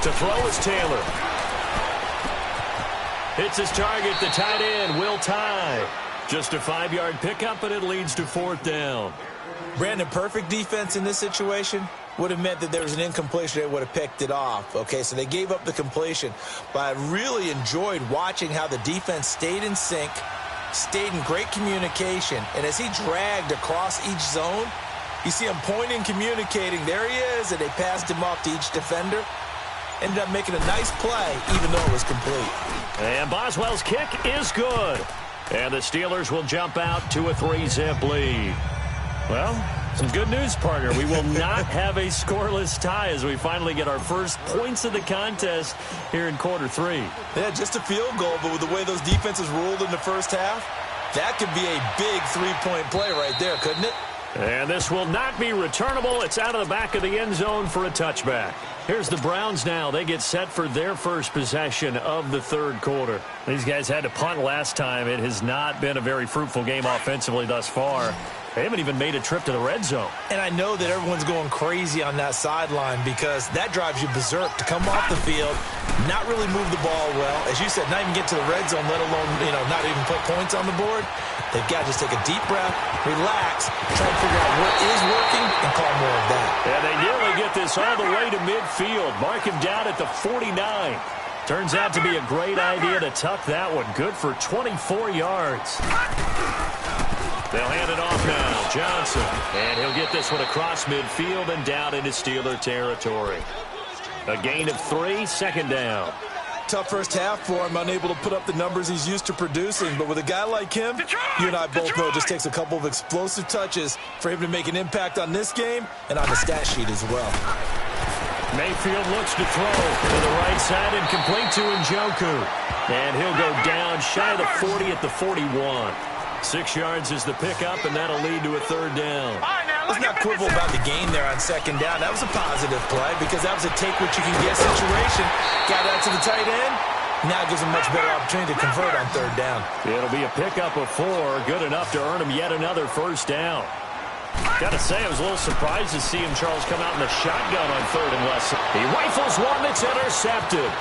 To throw is Taylor. Hits his target, the tight end, Will Tye. Just a 5-yard pickup, and it leads to 4th down. Brandon, perfect defense in this situation would have meant that there was an incompletion. They would have picked it off. Okay, so they gave up the completion. But I really enjoyed watching how the defense stayed in sync, stayed in great communication. And as he dragged across each zone, you see him pointing, communicating. There he is, and they passed him off to each defender. Ended up making a nice play, even though it was complete. And Boswell's kick is good. And the Steelers will jump out to a 3-zip lead. Well, some good news, partner. We will not have a scoreless tie as we finally get our first points of the contest here in quarter 3. Yeah, just a field goal, but with the way those defenses ruled in the first half, that could be a big 3-point play right there, couldn't it? And this will not be returnable. It's out of the back of the end zone for a touchback. Here's the Browns now. They get set for their first possession of the 3rd quarter. These guys had to punt last time. It has not been a very fruitful game offensively thus far. They haven't even made a trip to the red zone. And I know that everyone's going crazy on that sideline because that drives you berserk to come off the field, not really move the ball well. As you said, not even get to the red zone, let alone, not even put points on the board. They've got to just take a deep breath, relax, try to figure out what is working, and call more of that. And they nearly get this all the way to midfield. Mark him down at the 49. Turns out to be a great idea to tuck that one. Good for 24 yards. They'll hand it off now. Johnson. And he'll get this one across midfield and down into Steeler territory. A gain of 3, 2nd down. Tough first half for him, unable to put up the numbers he's used to producing. But with a guy like him, you and I both know it just takes a couple of explosive touches for him to make an impact on this game and on the stat sheet as well. Mayfield looks to throw to the right side and complete to Njoku. And he'll go down shy of the 40 at the 41. 6 yards is the pickup, and that'll lead to a 3rd down. Let's not quibble about the gain there on 2nd down. That was a positive play because that was a take-what-you-can-get situation. Got out to the tight end. Now gives him a much better opportunity to convert on 3rd down. It'll be a pickup of 4, good enough to earn him yet another 1st down. Got to say, I was a little surprised to see him, Charles, come out in the shotgun on 3rd and less. He rifles one that's intercepted.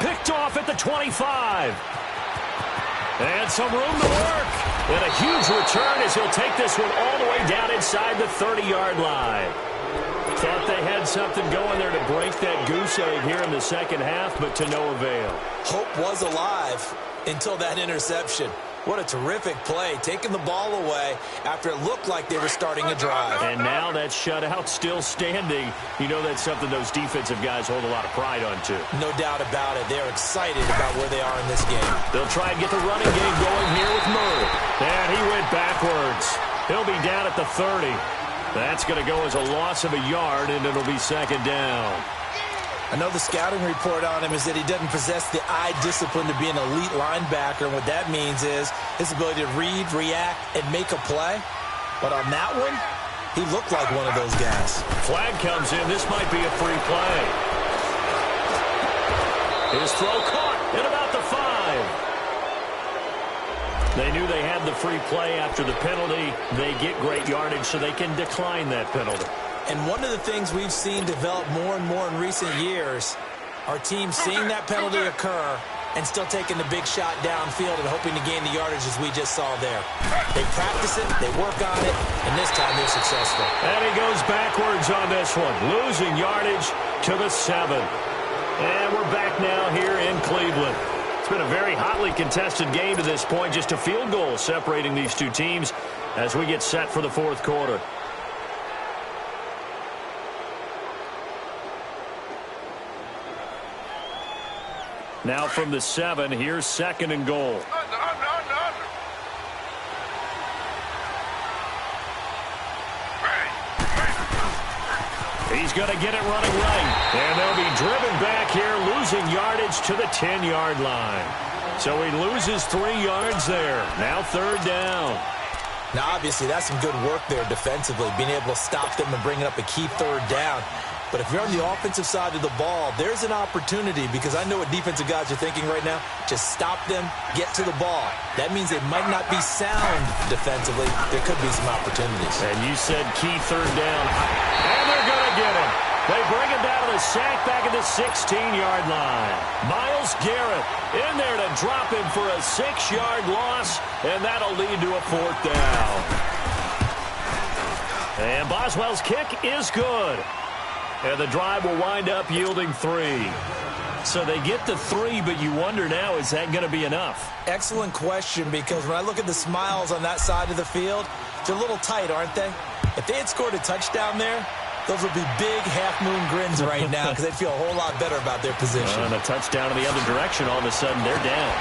Picked off at the 25. And some room to work. And a huge return as he'll take this one all the way down inside the 30-yard line. Thought they had something going there to break that goose egg here in the 2nd half, but to no avail. Hope was alive until that interception. What a terrific play, taking the ball away after it looked like they were starting a drive. And now that shutout still standing. You know that's something those defensive guys hold a lot of pride on, too. No doubt about it. They're excited about where they are in this game. They'll try and get the running game going here with Murray. And he went backwards. He'll be down at the 30. That's going to go as a loss of a yard, and it'll be 2nd down. I know the scouting report on him is that he doesn't possess the eye discipline to be an elite linebacker. And what that means is his ability to read, react, and make a play. But on that one, he looked like one of those guys. Flag comes in. This might be a free play. His throw caught at about the 5. They knew they had the free play after the penalty. They get great yardage, so they can decline that penalty. And one of the things we've seen develop more and more in recent years are teams seeing that penalty occur and still taking the big shot downfield and hoping to gain the yardage as we just saw there. They practice it, they work on it, and this time they're successful. And he goes backwards on this one, losing yardage to the 7. And we're back now here in Cleveland. It's been a very hotly contested game to this point, just a field goal separating these two teams as we get set for the 4th quarter. Now from the 7, here's 2nd and goal. He's going to get it running right. And they'll be driven back here, losing yardage to the 10-yard line. So he loses 3 yards there. Now 3rd down. Now, obviously, that's some good work there defensively, being able to stop them and bringing up a key 3rd down. But if you're on the offensive side of the ball, there's an opportunity because I know what defensive guys are thinking right now. Just stop them, get to the ball. That means they might not be sound defensively. There could be some opportunities. And you said key 3rd down. And they're going to get him. They bring him down to the sack back at the 16-yard line. Myles Garrett in there to drop him for a 6-yard loss, and that'll lead to a 4th down. And Boswell's kick is good. And the drive will wind up yielding 3. So they get to 3, but you wonder now, is that going to be enough? Excellent question, because when I look at the smiles on that side of the field, they're a little tight, aren't they? If they had scored a touchdown there, those would be big half-moon grins right now because they'd feel a whole lot better about their position. And a touchdown in the other direction, all of a sudden they're down.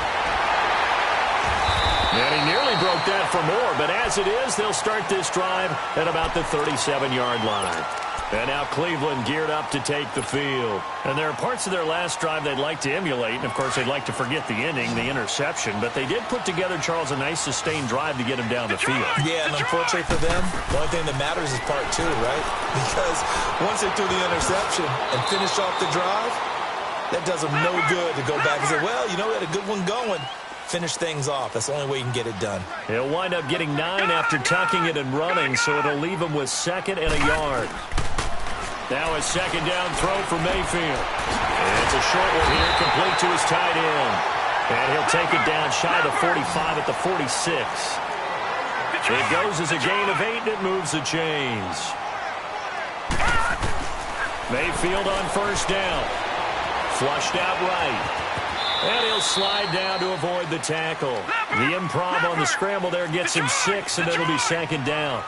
And he nearly broke that for more, but as it is, they'll start this drive at about the 37-yard line. And now Cleveland geared up to take the field. And there are parts of their last drive they'd like to emulate. And, of course, they'd like to forget the ending, the interception. But they did put together, Charles, a nice sustained drive to get him down the field. Yeah, and unfortunately for them, the only thing that matters is part 2, right? Because once they threw the interception and finished off the drive, that does them no good to go back and say, well, you know, we had a good one going. Finish things off. That's the only way you can get it done. He'll wind up getting 9 after tucking it and running, so it'll leave him with 2nd and a yard. Now a 2nd down throw for Mayfield. And it's a short one here, complete to his tight end. And he'll take it down shy of the 45 at the 46. It goes as a gain of 8, and it moves the chains. Mayfield on 1st down. Flushed out right. And he'll slide down to avoid the tackle. The improv on the scramble there gets him 6, and it'll be 2nd down.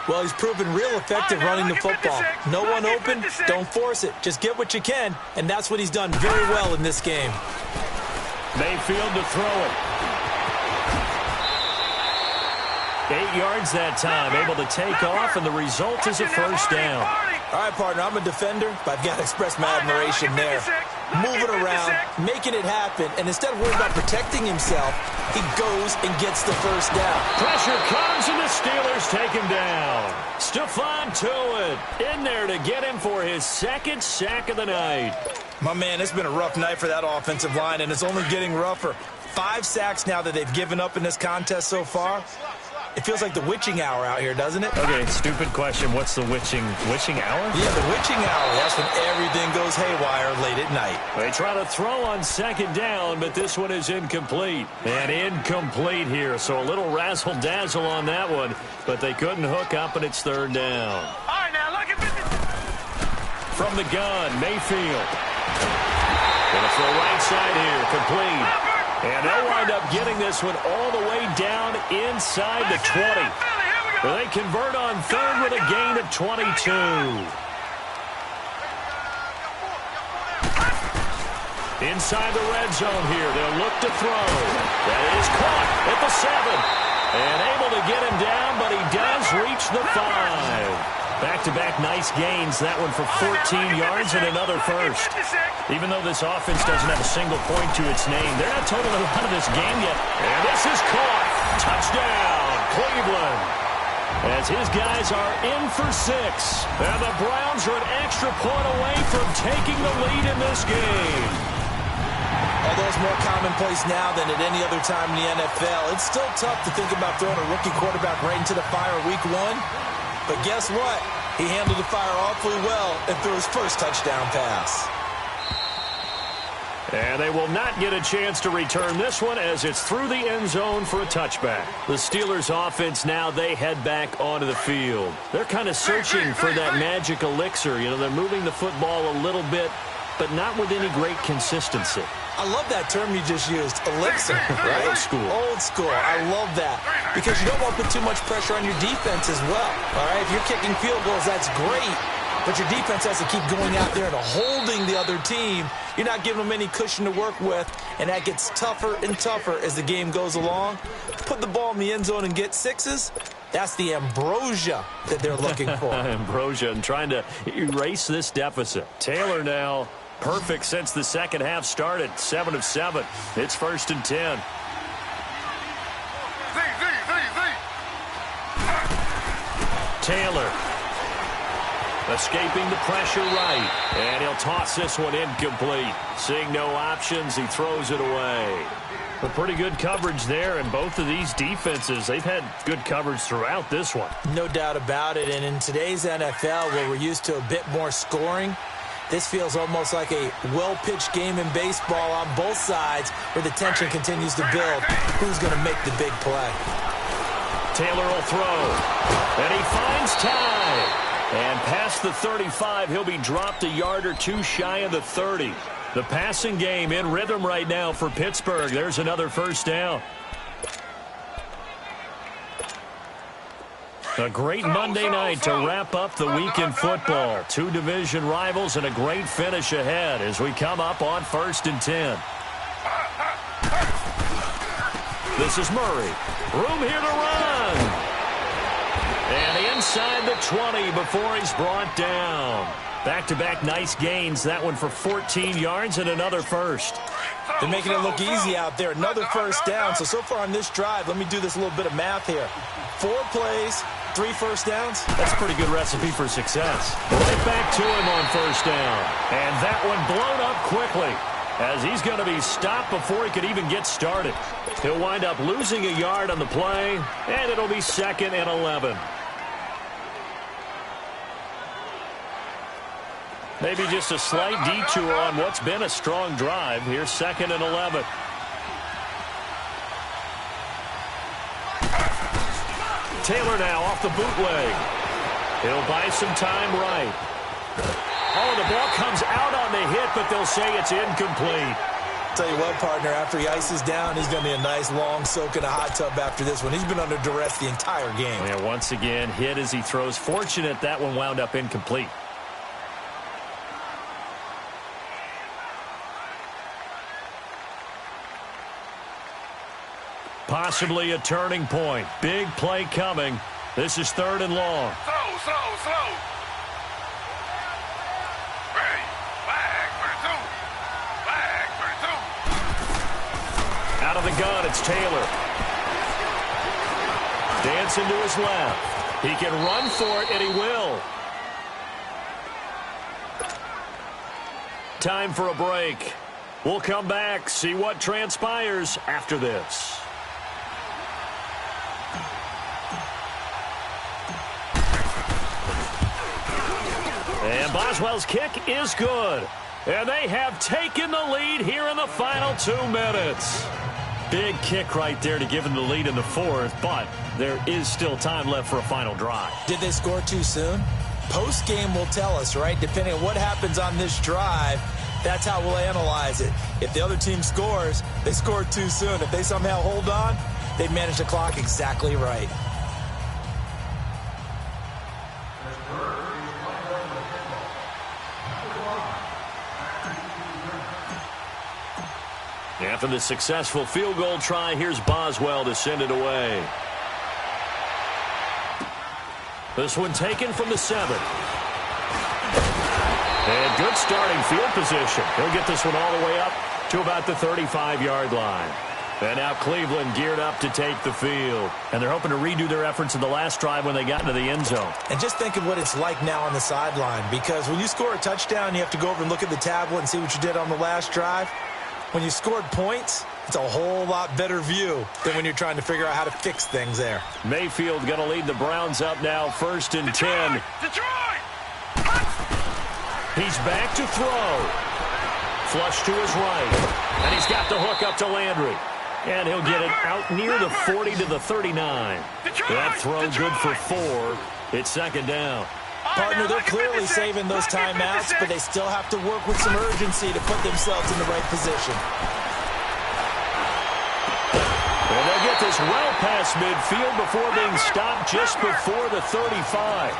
Well, he's proven real effective running the football. No one open, don't force it. Just get what you can, and that's what he's done very well in this game. Mayfield to throw it. 8 yards that time, able to take off, and the result is a 1st down. All right, partner, I'm a defender, but I've got to express my admiration there. Moving around, making it happen, and instead of worrying about protecting himself, he goes and gets the 1st down. Pressure comes, and the Steelers take him down. Stephon Tuitt in there to get him for his 2nd sack of the night. My man, it's been a rough night for that offensive line, and it's only getting rougher. 5 sacks now that they've given up in this contest so far. It feels like the witching hour out here, doesn't it? Okay, stupid question. What's the witching hour? Yeah, the witching hour. That's when everything goes haywire late at night. They try to throw on 2nd down, but this one is incomplete. And incomplete here, so a little razzle-dazzle on that one, but they couldn't hook up, and it's 3rd down. All right, now, look at this. From the gun, Mayfield. Gonna throw right side here, complete. And they'll wind up getting this one all the way down inside the 20. They convert on 3rd with a gain of 22. Inside the red zone here, they'll look to throw. That is caught at the 7. And able to get him down, but he does reach the 5. Back-to-back nice gains. That one for 14 yards and another 1st. Even though this offense doesn't have a single point to its name, they're not totally out of this game yet. And this is caught. Touchdown, Cleveland. As his guys are in for 6. And the Browns are an extra point away from taking the lead in this game. Although it's more commonplace now than at any other time in the NFL, it's still tough to think about throwing a rookie quarterback right into the fire week 1. But guess what? He handled the fire awfully well and threw his 1st touchdown pass. And they will not get a chance to return this one as it's through the end zone for a touchback. The Steelers offense now, they head back onto the field. They're kind of searching for that magic elixir. You know, they're moving the football a little bit, but not with any great consistency. I love that term you just used, elixir, right? Old school. Old school. I love that because you don't want to put too much pressure on your defense as well, all right? If you're kicking field goals, that's great, but your defense has to keep going out there and holding the other team. You're not giving them any cushion to work with, and that gets tougher and tougher as the game goes along. Put the ball in the end zone and get 6s. That's the ambrosia that they're looking for. Ambrosia and trying to erase this deficit. Taylor now perfect since the 2nd half started. 7 of 7. It's 1st and 10. Taylor escaping the pressure right. And he'll toss this one incomplete. Seeing no options, he throws it away. But pretty good coverage there, and both of these defenses, they've had good coverage throughout this one. No doubt about it, and in today's NFL, where we're used to a bit more scoring, this feels almost like a well-pitched game in baseball on both sides where the tension continues to build. Who's going to make the big play? Taylor will throw, and he finds time. And past the 35, he'll be dropped a yard or two shy of the 30. The passing game in rhythm right now for Pittsburgh. There's another first down. A great Monday night to wrap up the week in football. Two division rivals and a great finish ahead as we come up on 1st and 10. This is Murray. Room here to run. And inside the 20 before he's brought down. Back-to-back nice gains. That one for 14 yards and another first. They're making it look easy out there. Another first down. So far on this drive, let me do this little bit of math here. 4 plays, 3 first downs. That's a pretty good recipe for success. Right back to him on first down. And that one blown up quickly as he's going to be stopped before he could even get started. He'll wind up losing a yard on the play, and it'll be 2nd and 11. Maybe just a slight detour on what's been a strong drive. Here's 2nd and 11. Taylor now off the bootleg. He'll buy some time right. Oh, the ball comes out on the hit, but they'll say it's incomplete. Tell you what, partner, after he ices down, he's going to be a nice long soak in a hot tub after this one. He's been under duress the entire game. Yeah, once again, hit as he throws. Fortunate that one wound up incomplete. Possibly a turning point. Big play coming. This is 3rd and long. Slow. Ready. Flag for two. Out of the gun, it's Taylor. Dancing to his left. He can run for it, and he will. Time for a break. We'll come back, see what transpires after this. And Boswell's kick is good. And they have taken the lead here in the final 2 minutes. Big kick right there to give them the lead in the 4th, but there is still time left for a final drive. Did they score too soon? Post-game will tell us, right? Depending on what happens on this drive, that's how we'll analyze it. If the other team scores, they scored too soon. If they somehow hold on, they manage the clock exactly right. After the successful field goal try, here's Boswell to send it away. This one taken from the 7. And good starting field position. He'll get this one all the way up to about the 35-yard line. And now Cleveland geared up to take the field. And they're hoping to redo their efforts in the last drive when they got into the end zone. And just think of what it's like now on the sideline. Because when you score a touchdown, you have to go over and look at the tablet and see what you did on the last drive. When you scored points, it's a whole lot better view than when you're trying to figure out how to fix things there. Mayfield going to lead the Browns up now, 1st and 10. Detroit! He's back to throw. Flush to his right. And he's got the hook up to Landry. And he'll get it out near the 40 to the 39. That throw good for 4. It's 2nd down. Partner, they're clearly saving those timeouts, but they still have to work with some urgency to put themselves in the right position. And they'll get this well past midfield before being stopped just before the 35.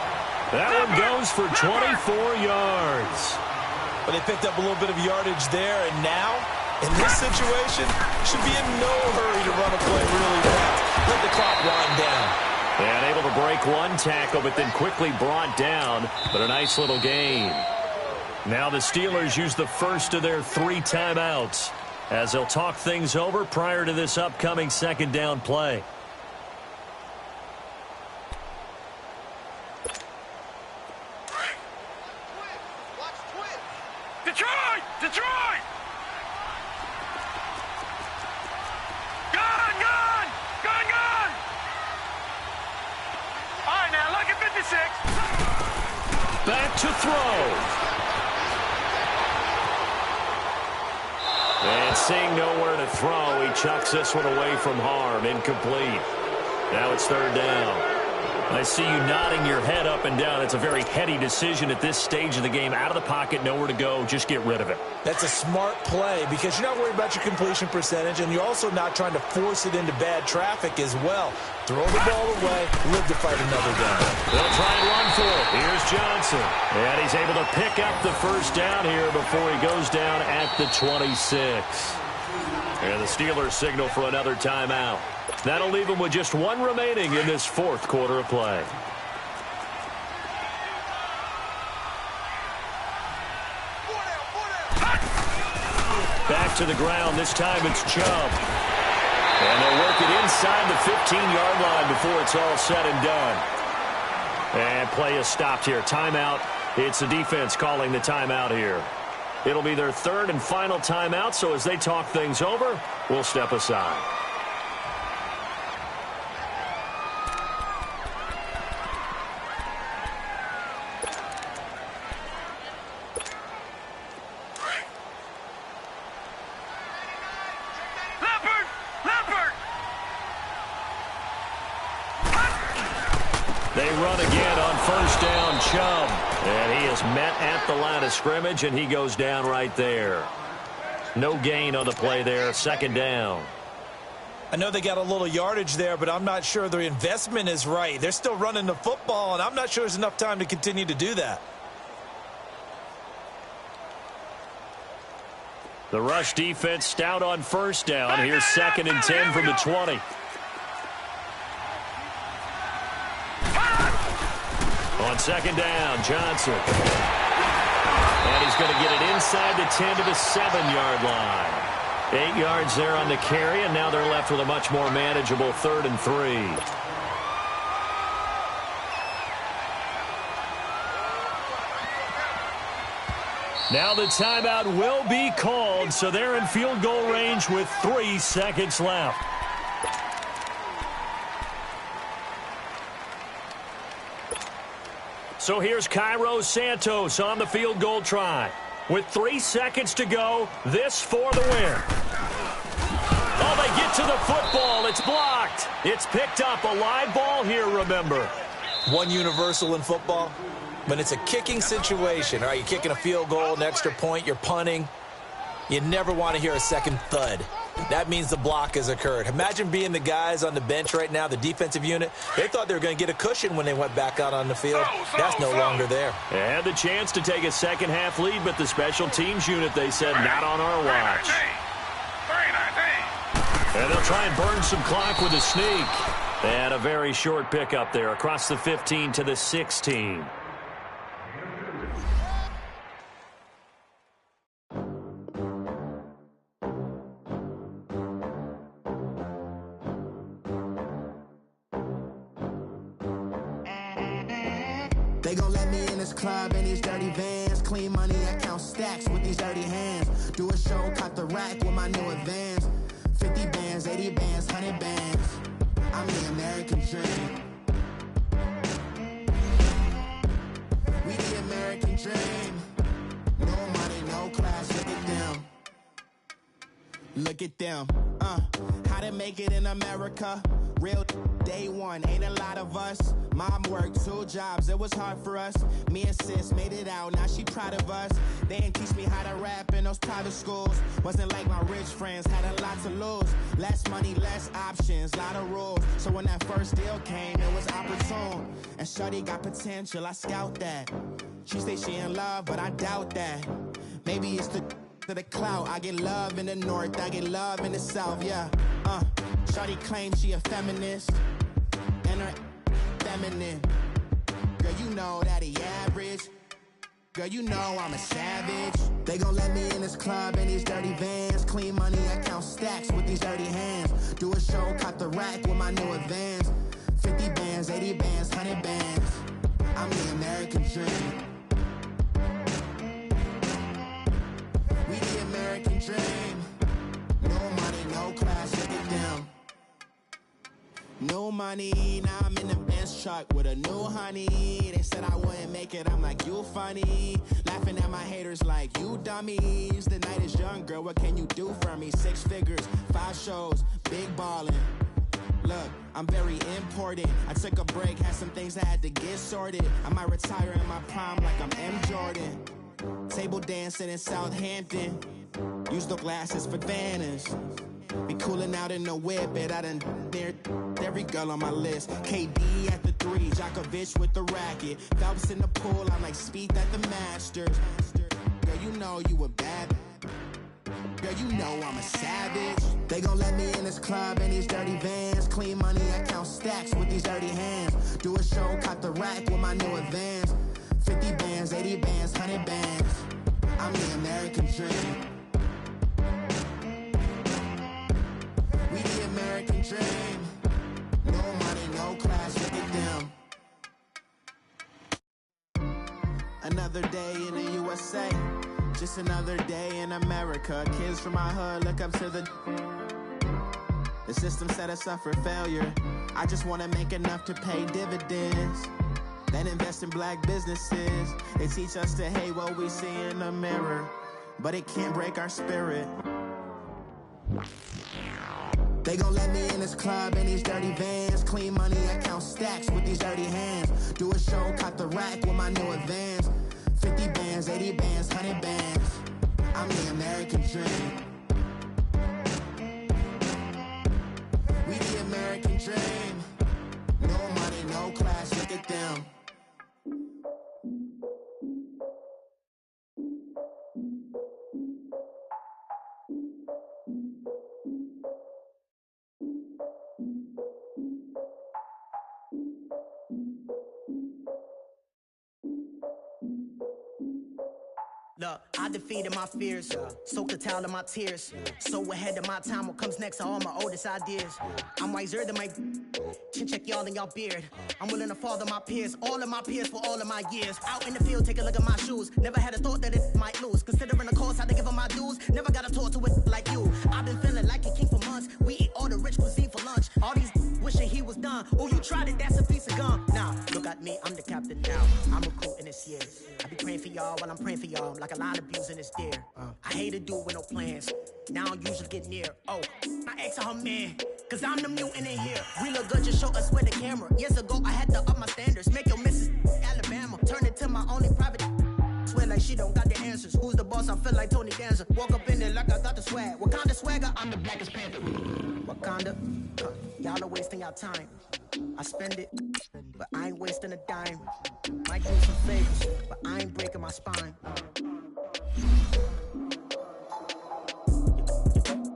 That one goes for 24 yards. But they picked up a little bit of yardage there, and now, in this situation, should be in no hurry to run a play really fast. Let the clock wind down. And able to break one tackle, but then quickly brought down. But a nice little gain. Now the Steelers use the first of their 3 timeouts as they'll talk things over prior to this upcoming 2nd down play. Detroit! back to throw. And seeing nowhere to throw, he chucks this one away from harm. Incomplete. Now it's third down. I see you nodding your head up and down. It's a very heady decision at this stage of the game. Out of the pocket, nowhere to go. Just get rid of it. That's a smart play because you're not worried about your completion percentage, and you're also not trying to force it into bad traffic as well. Throw the ball away, live to fight another down. They'll try and run for it. Here's Johnson. And he's able to pick up the first down here before he goes down at the 26. And the Steelers signal for another timeout. That'll leave them with just one remaining in this fourth quarter of play. Back to the ground. This time it's Chubb. And they'll work it inside the 15-yard line before it's all said and done. And play is stopped here. Timeout. It's the defense calling the timeout here. It'll be their third and final timeout, so as they talk things over, we'll step aside. They run again on first down, Chubb. And he is met at the line of scrimmage, and he goes down right there. No gain on the play there, second down. I know they got a little yardage there, but I'm not sure their investment is right. They're still running the football, and I'm not sure there's enough time to continue to do that. The rush defense stout on first down. Here's second and 10 from the 20. On second down, Johnson. And he's going to get it inside the 10 to the 7-yard line. 8 yards there on the carry, and now they're left with a much more manageable 3rd and 3. Now the timeout will be called, so they're in field goal range with 3 seconds left. So here's Cairo Santos on the field goal try. With 3 seconds to go, this for the win. Oh, they get to the football. It's blocked. It's picked up. A live ball here, remember. One universal in football, when it's a kicking situation, all right, you're kicking a field goal, an extra point, you're punting, you never want to hear a second thud. That means the block has occurred. Imagine being the guys on the bench right now, the defensive unit. They thought they were going to get a cushion when they went back out on the field. That's no longer there. And the chance to take a second-half lead, but the special teams unit, they said, not on our watch. And they'll try and burn some clock with a sneak. And a very short pickup there across the 15 to the 16. They gon' let me in this club in these dirty vans. Clean money, I count stacks with these dirty hands. Do a show, cut the rack with my new advance. 50 bands, 80 bands, 100 bands. I'm the American dream. We the American dream. No money, no class, look at them. Look at them, how to make it in America. Real day one, ain't a lot of us. Mom worked 2 jobs, it was hard for us. Me and sis made it out, now she proud of us. They didn't teach me how to rap in those private schools. Wasn't like my rich friends, had a lot to lose. Less money, less options, lot of rules. So when that first deal came, it was opportune. And shorty got potential, I scout that. She say she in love, but I doubt that. Maybe it's to the clout. I get love in the north, I get love in the south, yeah. Shorty claims she a feminist, and her feminine. Girl, you know that he average. Girl, you know I'm a savage. They gon' let me in this club in these dirty vans. Clean money, I count stacks with these dirty hands. Do a show, cut the rack with my new advance. 50 bands, 80 bands, 100 bands. I'm the American dream. We the American dream. No money, no class, look at them. No money, now I'm in the Benz truck with a new honey. They said I wouldn't make check it, I'm like, you funny. Laughing at my haters like, you dummies. The night is young, girl, what can you do for me? 6 figures, 5 shows, big ballin'. Look, I'm very important. I took a break, had some things I had to get sorted. I might retire in my prime like I'm M. Jordan. Table dancing in Southampton. Use the glasses for Vannas. Be cooling out in the whip, but I done near every girl on my list. KD at the 3, Djokovic with the racket. Phelps in the pool, I'm like Spieth at the Masters. Girl, you know you a bad. Girl, you know I'm a savage. They gon' let me in this club in these dirty vans. Clean money, I count stacks with these dirty hands. Do a show, cop the rack with my new advance. 50 bands, 80 bands, 100 bands. I'm the American dream. We the American dream. No money, no class, look at them. Another day in the USA. Just another day in America. Kids from my hood look up to the system set us up for failure. I just wanna make enough to pay dividends. Then invest in black businesses. They teach us to hate what we see in the mirror, but it can't break our spirit. They gon' let me in this club in these dirty vans. Clean money, I count stacks with these dirty hands. Do a show, cop the rack with my new advance. 50 bands, 80 bands, 100 bands. I'm the American dream. We the American dream. No money, no class, look at them. Look, I defeated my fears, soaked the towel of my tears. So ahead of my time, what comes next are all my oldest ideas. I'm wiser than my chin check y'all in y'all beard. I'm willing to father my peers, all of my peers for all of my years. Out in the field, take a look at my shoes. Never had a thought that it might lose. Considering the cost, I had to give them my dues. Never got a talk to it like you. I've been feeling like a king for months. We eat all the rich cuisine for lunch. All these wishing he was done. Oh, you tried it, that's a piece of gum. Now, look at me, I'm the captain now. I'm recruiting this year. I be praying for y'all while I'm praying for y'all. Like a line of abusing is there. I hate to do it with no plans. Now I usually get near. Oh, my ex her man. Cause I'm the mutant in here. We look good, just show us where the camera. Years ago, I had to up my standards. Make your missus Alabama. Turn it to my only private. Swear like she don't got the answers. Who's the boss? I feel like Tony Danza. Walk up in there like I got the swag. What kind of swagger? I'm the blackest panther. Wakanda. Y'all are wasting your time. I spend it, but I ain't wasting a dime. Might do some favors, but I ain't breaking my spine.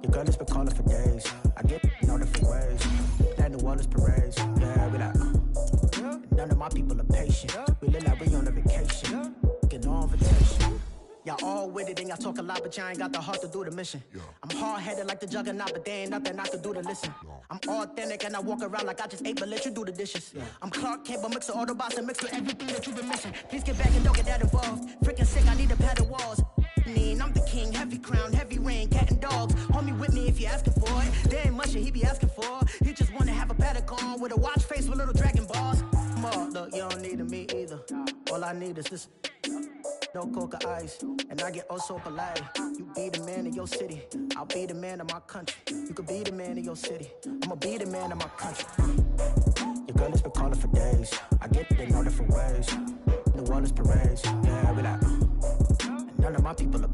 Your girl has been calling for days. I get in all different ways. That New Orleans parades. Yeah, we like, none of my people are patient. We live like we on a vacation. Get no invitation. Y'all all with it and y'all talk a lot, but y'all ain't got the heart to do the mission. I'm hard-headed like the juggernaut, but there ain't nothing I can do to listen. I'm authentic and I walk around like I just ate, but let you do the dishes. I'm Clark Kent, but mix the Autobots and mix with everything that you've been missing. Please get back and don't get that involved. Freaking sick, I need to pad the walls. I'm the king, heavy crown, heavy rain, cat and dogs. Homie with me if you asking for it. There ain't much that he be asking for. He just wanna have a paddock on with a watch face with little dragon balls. Look, you don't need me either. All I need is this. No coca ice, and I get oh so polite. You be the man of your city, I'll be the man of my country. You could be the man of your city, I'ma be the man of my country. Your girl has been calling for days. I get it in all different ways. New Orleans parades, yeah, we like, none of my people are